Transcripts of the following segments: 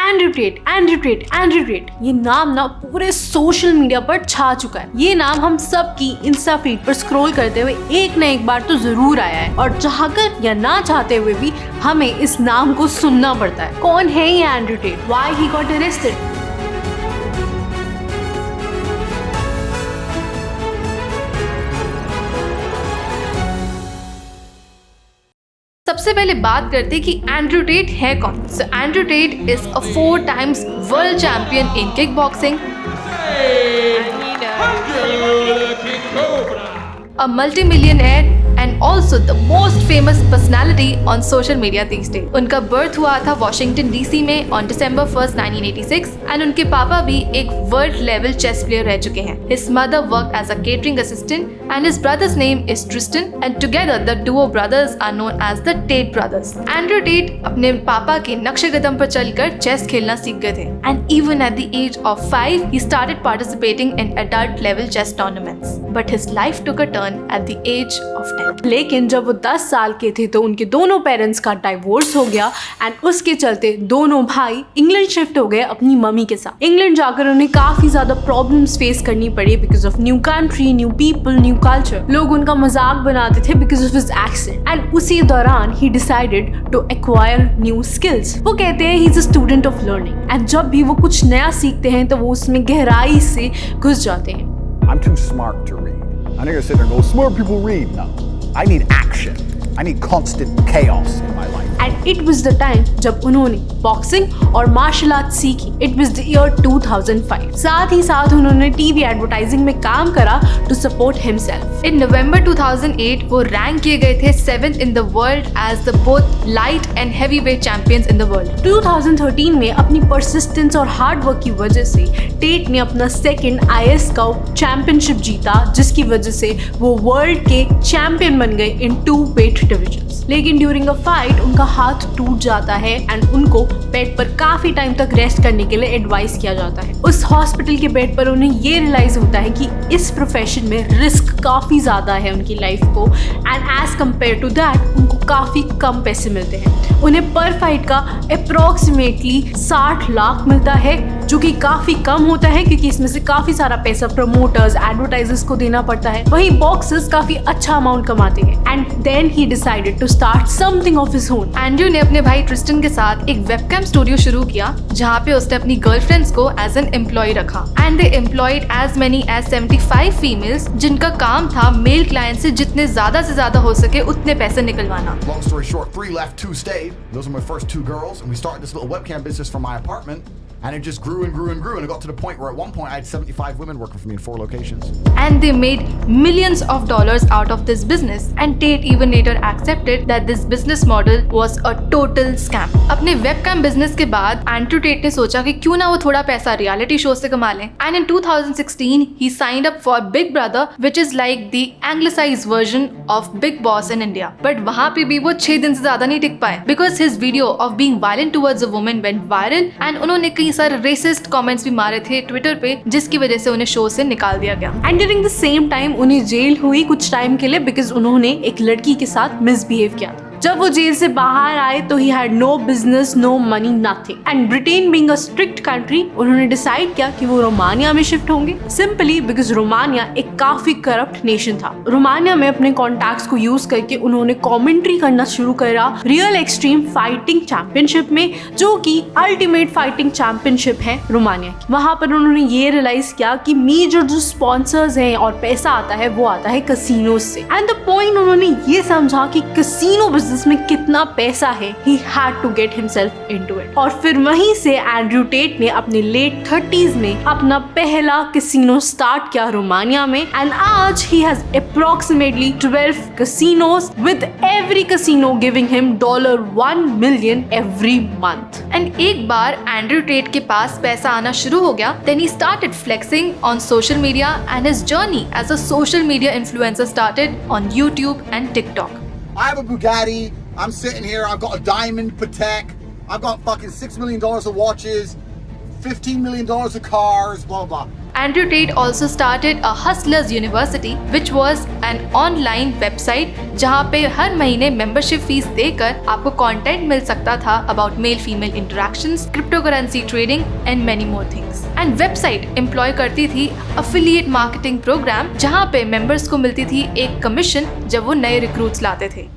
Andrew Tate, Andrew Tate, Andrew Tate, ये नाम ना पूरे सोशल मीडिया पर छा चुका है। ये नाम हम सब की इंस्टा फीड पर स्क्रॉल करते हुए एक न एक बार तो जरूर आया है और चाहकर या ना चाहते हुए भी हमें इस नाम को सुनना पड़ता है। कौन है ये Andrew Tate? Why he got arrested? सबसे पहले बात करते हैं कि एंड्रयू टेट है कौन। So Andrew Tate is a 4 times world champion in kick boxing, a multi-millionaire and also the most famous personality on social media these days. उनका birth हुआ था वॉशिंगटन डीसी में on December 1st, 1986 and उनके पापा भी एक world level chess player रह चुके हैं। His mother worked as a catering assistant and his brother's name is Tristan and together the duo brothers are known as the Tate brothers. Andrew Tate अपने पापा के नक्शे कदम पर चलकर चेस खेलना सीख गए थे and even at the age of 5 he started participating in adult level chess tournaments. But his life took a turn at the age of 10. लेकिन जब वो 10 साल के थे तो उनके दोनों पेरेंट्स का डाइवोर्स हो गया एंड उसके चलते दोनों भाई इंग्लैंड शिफ्ट हो गए अपनी मम्मी के साथ। इंग्लैंड जाकर उन्हें काफी ज्यादा प्रॉब्लम्स फेस करनी पड़ी because of new country, new people, new culture. लोग उनका मजाक बनाते थे because of his accent and उसी दौरान ही decided to acquire new skills. वो कहते हैं he is a student of learning and जब भी वो कुछ नया सीखते हैं तो वो उसमें गहराई से घुस जाते हैं। I'm too smart to read. I know you're sitting there and go, smart people read. No, I need action. I need constant chaos in my life. And it was the time जब उन्होंने boxing और martial art सीखी। It was the year 2005. साथ ही साथ उन्होंने TV advertising में काम करा to support himself. In November 2008 वो रैंक किए गए थे 7th in the world as the both light and heavyweight champions in the world. 2013 में अपनी persistence और हार्ड वर्क की वजह से टेट ने अपना सेकंड IS का चैंपियनशिप जीता जिसकी वजह से वो वर्ल्ड के चैंपियन बन गए इन 2 वेट डिविजन्स। लेकिन ड्यूरिंग अ फाइट उनका हाथ टूट जाता है एंड उनको बेड पर काफी टाइम तक रेस्ट करने के लिए एडवाइस किया जाता है। उस हॉस्पिटल के बेड पर उन्हें ये रियलाइज होता है कि इस प्रोफेशन में रिस्क काफी ज्यादा है उनकी लाइफ को and as compare to that उनको काफी कम पैसे मिलते हैं। उन्हें पर फाइट का अप्रोक्सीमेटली 60 लाख मिलता है जो कि काफी कम होता है क्योंकि इसमें से काफी सारा पैसा प्रमोटर्स, एडवर्टाइजर्स को देना पड़ता है। वहीं बॉक्सर्स काफी अच्छा अमाउंट कमाते हैं and then he decided to start something of his own. Andrew ने अपने भाई ट्रिस्टन के साथ एक वेबकैम स्टूडियो शुरू किया जहाँ पे उसने अपनी गर्लफ्रेंड्स को एज एन एम्प्लॉय रखा and they employed as many as 75 females जिनका काम था मेल क्लाइंट से जितने ज्यादा से ज्यादा हो सके उतने पैसे निकलवाना। Long story short, 3 left, 2 stayed. Those are my first 2 girls and we started this little webcam business from my apartment. And it just grew and grew and grew and it got to the point where at one point I had 75 women working for me in 4 locations. And they made millions of dollars out of this business. And Tate even later accepted that this business model was a total scam. अपने webcam business के बाद Andrew Tate ने सोचा कि क्यों ना वो थोड़ा पैसा रियलिटी शो से कमा लें। And in 2016 he signed up for Big Brother, which is like the anglicized version of Big Boss in India. But वहाँ पे भी वो 6 दिन से ज्यादा नहीं टिक पाए because his video of being violent towards a woman went viral and उन्होंने कई सारे रेसिस्ट कमेंट्स भी मारे थे ट्विटर पे जिसकी वजह से उन्हें शो से निकाल दिया गया। And during the same time उन्हें जेल हुई कुछ टाइम के लिए बिकॉज उन्होंने एक लड़की के साथ मिसबिहेव किया। जब वो जेल से बाहर आए तो he had no business, no money, nothing. And Britain being a strict country उन्होंने डिसाइड किया कि वो रोमानिया में शिफ्ट होंगे सिंपली बिकॉज रोमानिया एक काफी करप्ट नेशन था। रोमानिया में अपने कॉन्टैक्ट्स को यूज करके उन्होंने कमेंट्री करना शुरू करा रियल एक्सट्रीम फाइटिंग चैंपियनशिप में जो कि अल्टीमेट फाइटिंग चैंपियनशिप है रोमानिया की। वहां पर उन्होंने ये रियलाइज किया कि मेजर जो स्पॉन्सर्स हैं और पैसा आता है वो आता है कसिनोज से एंड द पॉइंट उन्होंने ये समझा कि कसिनो में कितना पैसा है he had to get himself into it। और फिर वहीं से एंड्रयू टेट ने अपने लेट 30s में अपना पहला कैसीनो स्टार्ट किया रोमानिया में एंड आज he has approximately 12 casinos with every casino giving him $1 million every month। And एक बार एंड्रयू टेट के पास पैसा आना शुरू हो गया then he started flexing on social media and his journey as a social media influencer started on YouTube and TikTok। I have a Bugatti. I'm sitting here. I've got a diamond Patek. I've got fucking $6 million of watches, $15 million of cars, blah, blah. Andrew Tate also started a Hustlers University, which was an online website जहाँ पे हर महीने membership fees देकर आपको content मिल सकता था about male-female interactions, cryptocurrency trading and many more things. And website employ करती थी affiliate marketing program जहाँ पे members को मिलती थी एक commission जब वो नए recruits लाते थे।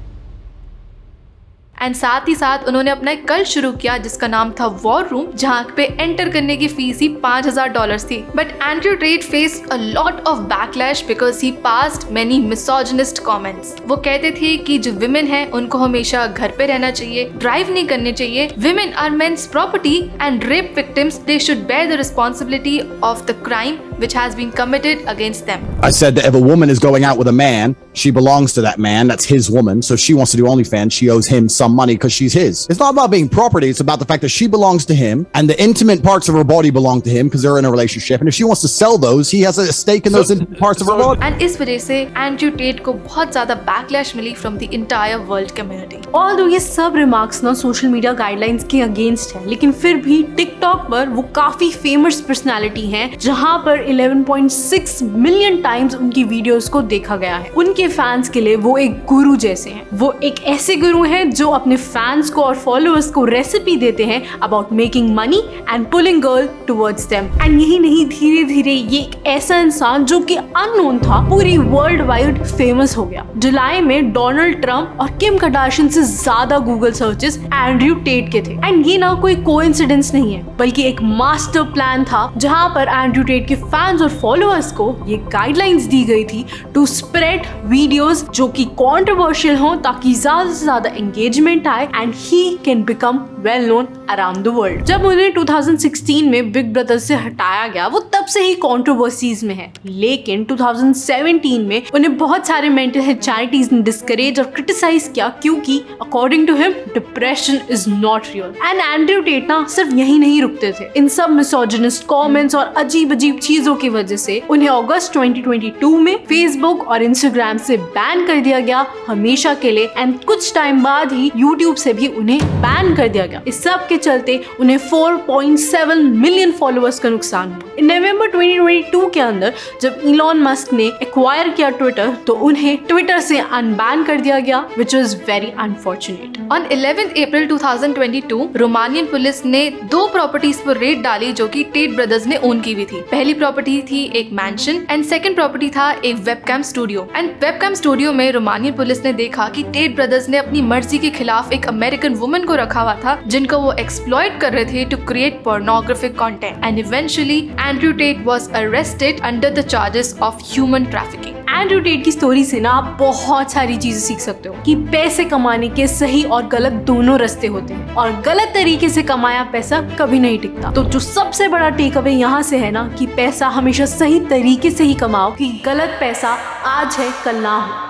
एंड साथ ही साथ उन्होंने अपना एक कल्ट शुरू किया जिसका नाम था वॉर रूम, जहाँ पे एंटर करने की फीस ही $5,000 थी। But Andrew Tate faced a lot of backlash because he passed many misogynist comments. वो कहते थे कि जो विमेन है उनको हमेशा घर पे रहना चाहिए, ड्राइव नहीं करने चाहिए, women are men's property and rape victims they should bear the responsibility of the crime which has been committed against them. I said that if a woman is going out with a man, she belongs to that man. That's his woman. So if she wants to do OnlyFans, she owes him some money because she's his. It's not about being property. It's about the fact that she belongs to him and the intimate parts of her body belong to him because they're in a relationship. And if she wants to sell those, he has a stake in those intimate parts of her body. And इस वजह से Andrew Tate को बहुत ज्यादा backlash मिली from the entire world community. Although ये सब remarks ना सोशल मीडिया गाइडलाइंस के अगेंस्ट है, लेकिन फिर भी टिकटॉक पर वो काफी फेमस पर्सनालिटी हैं जहां पर 11.6 मिलियन टाइम्स उनकी वीडियोस को देखा गया है। उनके फैंस के लिए वो एक गुरु जैसे हैं। वो एक ऐसे गुरु हैं जो अपने फैंस को और फॉलोअर्स को रेसिपी देते हैं about making money and pulling girl towards them. And यही नहीं, धीरे धीरे ये एक ऐसा इंसान जो कि अननोन था पूरी वर्ल्ड वाइड फेमस हो गया। जुलाई में डोनाल्ड ट्रंप और किम कार्दाशियन से ज्यादा गूगल सर्चेस एंड्रयू टेट के थे। एंड ये ना कोई कोइंसिडेंस नहीं है, बल्कि एक मास्टर प्लान था जहां पर एंड्रयू टेट के फैंस और फॉलोअर्स को ये गाइडलाइंस दी गई थी टू स्प्रेड वीडियोस जो कि कंट्रोवर्शियल हो ताकि ज्यादा से ज्यादा एंगेजमेंट आए and he can become well known around the world. जब उन्हें 2016 में बिग ब्रदर से हटाया गया, वो तब से ही कंट्रोवर्सीज में है, लेकिन 2017 में उन्हें बहुत सारे मेंटल हेल्थ चैरिटीज ने डिस्करेज और क्रिटिसाइज किया क्योंकि according to him depression is not real. And Andrew Tate ना सिर्फ यही नहीं रुकते थे, इन सब मिसोजिनिस्ट कमेंट्स और अजीब अजीब चीजों की वजह से उन्हें अगस्त 2022 में फेसबुक और इंस्टाग्राम से बैन कर दिया गया हमेशा के लिए। एंड कुछ टाइम बाद ही यूट्यूब से भी उन्हें बैन कर दिया गया। इस सब के चलते उन्हें 4.7 मिलियन फॉलोअर्स का नुकसान हुआ। इन नवंबर 2022 के अंदर जब इलॉन मस्क ने एक्वायर किया ट्विटर, तो उन्हें ट्विटर से अनबैन कर दिया गया, which was very unfortunate. On 11 April 2022, Romanian police ने 2 प्रॉपर्टीज पर रेड डाली जो कि टेट ब्रदर्स ने ओन की हुई थी। पहली प्रॉपर्टी थी एक मैंशन एंड सेकंड प्रॉपर्टी था एक webcam studio. And webcam studio में रोमानियन पुलिस ने देखा कि टेट ब्रदर्स ने अपनी मर्जी के खिलाफ एक अमेरिकन वुमन को रखा हुआ था जिनको वो एक्सप्लॉइट कर रहे थे to create pornographic content. And eventually Andrew Tate was arrested under the charges of human trafficking. Andrew Tate की स्टोरी से ना आप बहुत सारी चीजें सीख सकते हो कि पैसे कमाने के सही और गलत दोनों रास्ते होते हैं और गलत तरीके से कमाया पैसा कभी नहीं टिकता। तो जो सबसे बड़ा टेक अवे यहाँ से है ना कि पैसा हमेशा सही तरीके से ही कमाओ, कि गलत पैसा आज है कल ना हो।